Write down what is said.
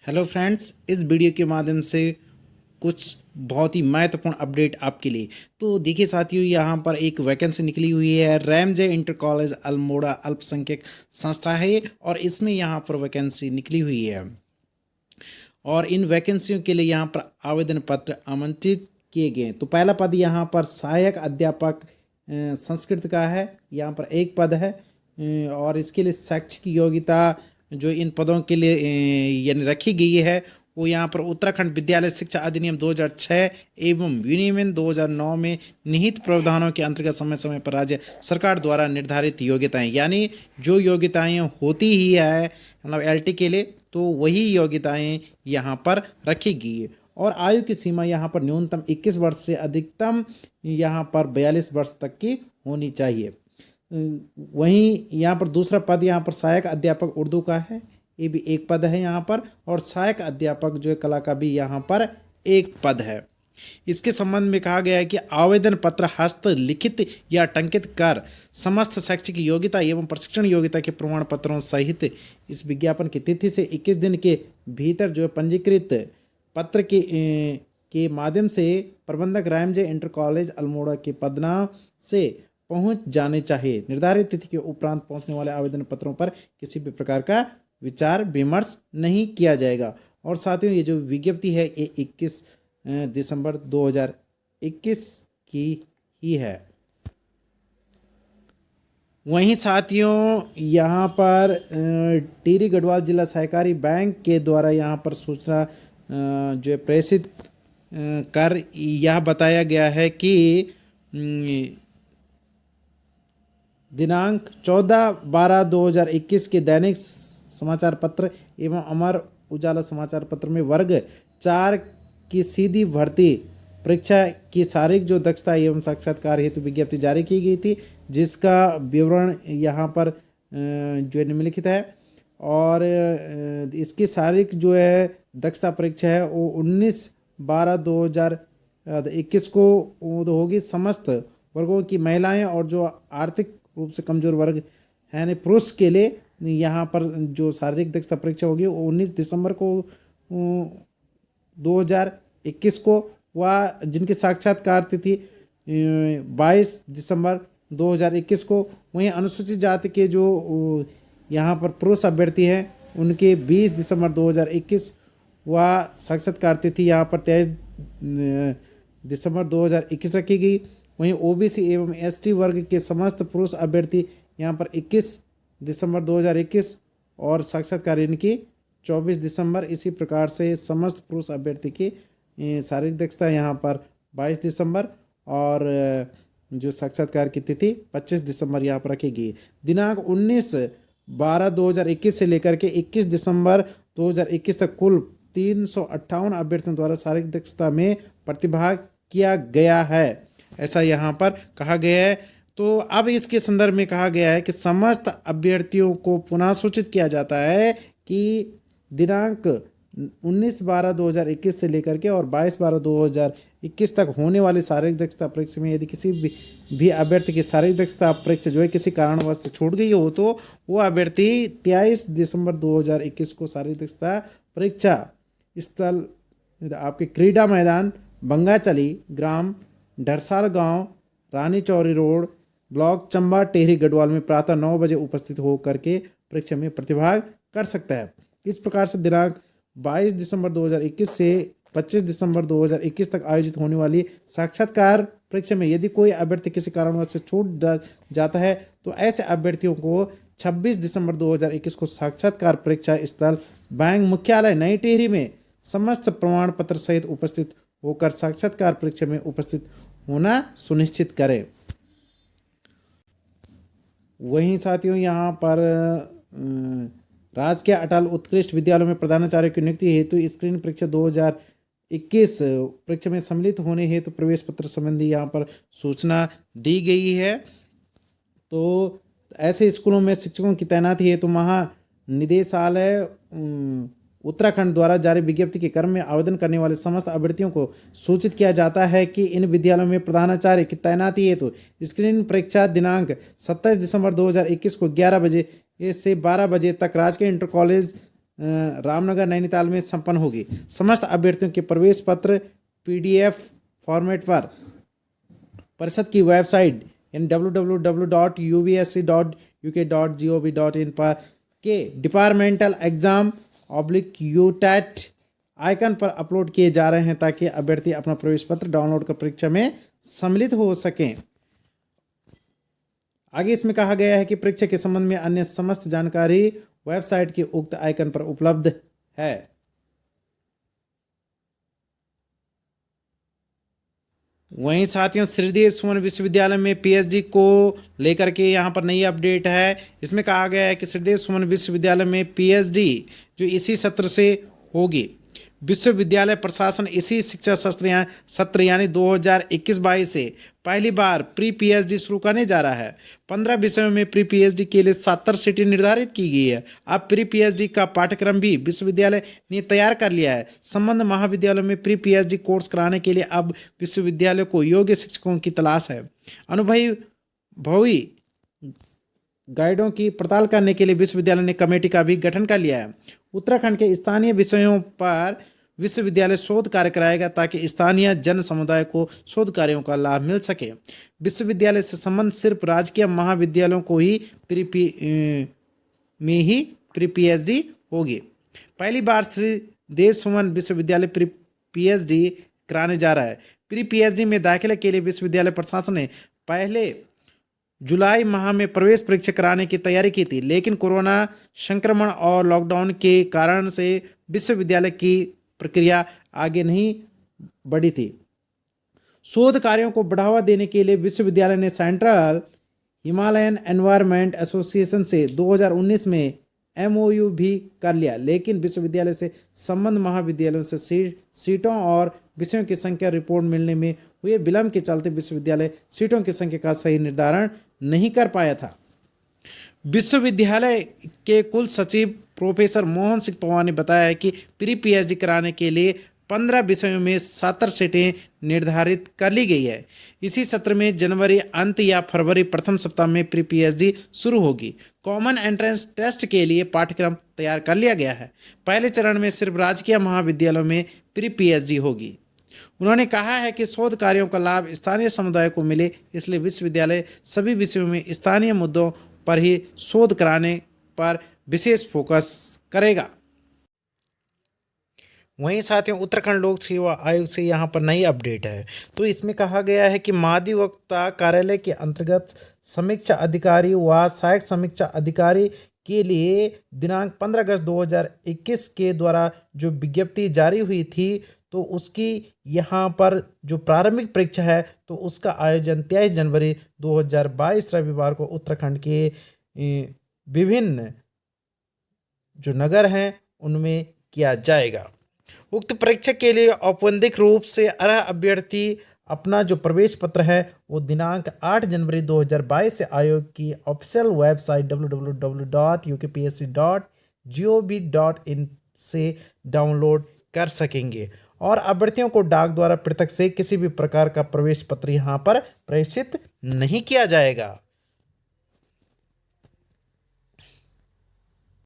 Hello friends, इस video के माध्यम से कुछ बहुत ही महत्वपूर्ण अपडेट आपके लिए। तो देखिए साथियों, यहाँ पर एक वैकेंसी निकली हुई है। रैमजे इंटर कॉलेज अल्मोड़ा अल्पसंख्यक संस्था है ये, और इसमें यहाँ पर वैकेंसी निकली हुई है। और इन वैकेंसियों के लिए यहाँ पर आवेदन पत्र आमंत्रित किए गए। तो पहला पद यहाँ पर सहायक अध्यापक संस्कृत का है, यहाँ पर एक पद है। और इसके लिए शैक्षिक योग्यता जो इन पदों के लिए यानी रखी गई है, वो यहाँ पर उत्तराखंड विद्यालय शिक्षा अधिनियम 2006 एवं विनियमन 2009 में निहित प्रावधानों के अंतर्गत समय समय पर राज्य सरकार द्वारा निर्धारित योग्यताएं, यानी जो योग्यताएं होती ही है मतलब एलटी के लिए, तो वही योग्यताएं यहाँ पर रखी गई है। और आयु की सीमा यहाँ पर न्यूनतम 21 वर्ष से अधिकतम यहाँ पर 42 वर्ष तक की होनी चाहिए। वहीं यहाँ पर दूसरा पद यहाँ पर सहायक अध्यापक उर्दू का है, ये भी एक पद है यहाँ पर। और सहायक अध्यापक जो है कला का भी यहाँ पर एक पद है। इसके संबंध में कहा गया है कि आवेदन पत्र हस्त लिखित या टंकित कर समस्त शैक्षिक योग्यता एवं प्रशिक्षण योग्यता के प्रमाण पत्रों सहित इस विज्ञापन की तिथि से 21 दिन के भीतर जो है पंजीकृत पत्र के माध्यम से प्रबंधक रैमजे इंटर कॉलेज अल्मोड़ा के पदनाम से पहुंच जाने चाहिए। निर्धारित तिथि के उपरांत पहुंचने वाले आवेदन पत्रों पर किसी भी प्रकार का विचार विमर्श नहीं किया जाएगा। और साथियों, ये जो विज्ञप्ति है ये 21 दिसंबर 2021 की ही है। वहीं साथियों, यहाँ पर टिहरी गढ़वाल जिला सहकारी बैंक के द्वारा यहाँ पर सूचना जो है प्रेषित कर यह बताया गया है कि दिनांक 14/12/2021 के दैनिक समाचार पत्र एवं अमर उजाला समाचार पत्र में वर्ग 4 की सीधी भर्ती परीक्षा की शारीरिक जो दक्षता एवं साक्षात्कार हेतु विज्ञप्ति जारी की गई थी, जिसका विवरण यहाँ पर जो है निम्नलिखित है। और इसकी शारीरिक जो है दक्षता परीक्षा है वो 19/12/2021 को होगी। समस्त वर्गों की महिलाएं और जो आर्थिक रूप से कमजोर वर्ग है यानी पुरुष के लिए यहाँ पर जो शारीरिक दक्षता परीक्षा होगी वो 19 दिसंबर को 2021 को, व जिनकी साक्षात्कार तिथि 22 दिसंबर 2021 को। वहीं अनुसूचित जाति के जो यहाँ पर पुरुष अभ्यर्थी हैं उनके 20 दिसंबर 2021 व साक्षात्कार तिथि यहाँ पर 23 दिसंबर 2021 रखी गई। वहीं ओबीसी एवं एसटी वर्ग के समस्त पुरुष अभ्यर्थी यहाँ पर 21 दिसंबर 2021 और साक्षात्कार इनकी 24 दिसंबर। इसी प्रकार से समस्त पुरुष अभ्यर्थी की शारीरिक दक्षता यहाँ पर 22 दिसंबर और जो साक्षात्कार की तिथि 25 दिसंबर यहाँ पर रखी गई। दिनांक 19/12/2021 से लेकर के 21 दिसंबर 2021 तक कुल 358 अभ्यर्थियों द्वारा शारीरिक दक्षता में प्रतिभाग किया गया है, ऐसा यहाँ पर कहा गया है। तो अब इसके संदर्भ में कहा गया है कि समस्त अभ्यर्थियों को पुनः सूचित किया जाता है कि दिनांक 19/12/2021 से लेकर के और 22/12/2021 तक होने वाली शारीरिक दक्षता परीक्षा में यदि किसी भी अभ्यर्थी की शारीरिक दक्षता परीक्षा जो है किसी कारणवश से छूट गई हो, तो वो अभ्यर्थी 23 दिसंबर 2021 को शारीरिक दक्षता परीक्षा स्थल आपके क्रीडा मैदान बंगाचली, ग्राम ढरसाल गांव, रानी चौरी रोड, ब्लॉक चंबा, टिहरी गढ़वाल में प्रातः 9 बजे उपस्थित होकर के परीक्षा में प्रतिभाग कर सकता है। इस प्रकार से दिनांक 22 दिसंबर 2021 से 25 दिसंबर 2021 तक आयोजित होने वाली साक्षात्कार परीक्षा में यदि कोई अभ्यर्थी किसी कारणवश से छूट जाता है, तो ऐसे अभ्यर्थियों को 26 दिसंबर 2021 को साक्षात्कार परीक्षा स्थल बैंक मुख्यालय नई टिहरी में समस्त प्रमाण पत्र सहित उपस्थित होकर साक्षात्कार परीक्षा में उपस्थित होना सुनिश्चित करें। वहीं साथियों, यहाँ पर राजकीय अटल उत्कृष्ट विद्यालयों में प्रधानाचार्य की नियुक्ति हेतु स्क्रीन परीक्षा 2021 परीक्षा में सम्मिलित होने हेतु प्रवेश पत्र संबंधी यहाँ पर सूचना दी गई है। तो ऐसे स्कूलों में शिक्षकों की तैनाती हेतु महानिदेशालय उत्तराखंड द्वारा जारी विज्ञप्ति के क्रम में आवेदन करने वाले समस्त अभ्यर्थियों को सूचित किया जाता है कि इन विद्यालयों में प्रधानाचार्य की तैनाती हेतु स्क्रीनिंग परीक्षा दिनांक 27 दिसंबर 2021 को 11 बजे से 12 बजे तक राजकीय इंटर कॉलेज रामनगर नैनीताल में संपन्न होगी। समस्त अभ्यर्थियों के प्रवेश पत्र PDF फॉर्मेट पर परिषद की वेबसाइट यानी www.ubsc.uk.gov.in पर के डिपार्टमेंटल एग्जाम /यूटैट आइकन पर अपलोड किए जा रहे हैं ताकि अभ्यर्थी अपना प्रवेश पत्र डाउनलोड कर परीक्षा में सम्मिलित हो सकें। आगे इसमें कहा गया है कि परीक्षा के संबंध में अन्य समस्त जानकारी वेबसाइट के उक्त आइकन पर उपलब्ध है। वहीं साथियों श्रीदेव सुमन विश्वविद्यालय में PhD को लेकर के यहाँ पर नई अपडेट है। इसमें कहा गया है कि श्रीदेव सुमन विश्वविद्यालय में PhD जो इसी सत्र से होगी। विश्वविद्यालय प्रशासन इसी शिक्षा सत्र यानी 2021-22 से पहली बार प्री PhD शुरू करने जा रहा है। 15 विषयों में प्री PhD के लिए 70 सीटें निर्धारित की गई है। अब प्री PhD का पाठ्यक्रम भी विश्वविद्यालय ने तैयार कर लिया है। संबद्ध महाविद्यालयों में प्री PhD कोर्स कराने के लिए अब विश्वविद्यालय को योग्य शिक्षकों की तलाश है। अनुभवी गाइडों की पड़ताल करने के लिए विश्वविद्यालय ने कमेटी का भी गठन कर लिया है। उत्तराखंड के स्थानीय विषयों पर विश्वविद्यालय शोध कार्य कराएगा ताकि स्थानीय जन समुदाय को शोध कार्यों का लाभ मिल सके। विश्वविद्यालय से संबंध सिर्फ राजकीय महाविद्यालयों को ही प्री PhD होगी। पहली बार श्री देव सुमन विश्वविद्यालय प्री PhD कराने जा रहा है। प्री PhD में दाखिले के लिए विश्वविद्यालय प्रशासन ने पहले जुलाई माह में प्रवेश परीक्षा कराने की तैयारी की थी, लेकिन कोरोना संक्रमण और लॉकडाउन के कारण से विश्वविद्यालय की प्रक्रिया आगे नहीं बढ़ी थी। शोध कार्यों को बढ़ावा देने के लिए विश्वविद्यालय ने सेंट्रल हिमालयन एनवायरनमेंट एसोसिएशन से 2019 में MOU भी कर लिया, लेकिन विश्वविद्यालय से संबद्ध महाविद्यालयों से सीटों और विषयों की संख्या रिपोर्ट मिलने में हुए विलंब के चलते विश्वविद्यालय सीटों की संख्या का सही निर्धारण नहीं कर पाया था। विश्वविद्यालय के कुल सचिव प्रोफेसर मोहन सिंह पवार ने बताया है कि प्री PhD कराने के लिए 15 विषयों में 70 सीटें निर्धारित कर ली गई है। इसी सत्र में जनवरी अंत या फरवरी प्रथम सप्ताह में प्री PhD शुरू होगी। कॉमन एंट्रेंस टेस्ट के लिए पाठ्यक्रम तैयार कर लिया गया है। पहले चरण में सिर्फ राजकीय महाविद्यालयों में प्री PhD होगी। उन्होंने कहा है कि शोध कार्यों का लाभ स्थानीय समुदाय को मिले, इसलिए विश्वविद्यालय सभी विषयों में स्थानीय मुद्दों पर ही शोध कराने पर विशेष फोकस करेगा। वहीं साथियों उत्तराखंड लोक सेवा आयोग से यहाँ पर नई अपडेट है। तो इसमें कहा गया है कि महाधिवक्ता कार्यालय के अंतर्गत समीक्षा अधिकारी व सहायक समीक्षा अधिकारी के लिए दिनांक 15 अगस्त 2021 के द्वारा जो विज्ञप्ति जारी हुई थी, तो उसकी यहाँ पर जो प्रारंभिक परीक्षा है तो उसका आयोजन 23 जनवरी 2022 रविवार को उत्तराखंड के विभिन्न जो नगर हैं उनमें किया जाएगा। उक्त परीक्षा के लिए औपबंधिक रूप से अर्ह अभ्यर्थी अपना जो प्रवेश पत्र है वो दिनांक 8 जनवरी 2022 से आयोग की ऑफिशियल वेबसाइट www.ukpsc.gov.in से डाउनलोड कर सकेंगे और अभ्यर्थियों को डाक द्वारा पृथक से किसी भी प्रकार का प्रवेश पत्र यहाँ पर प्रेषित नहीं किया जाएगा।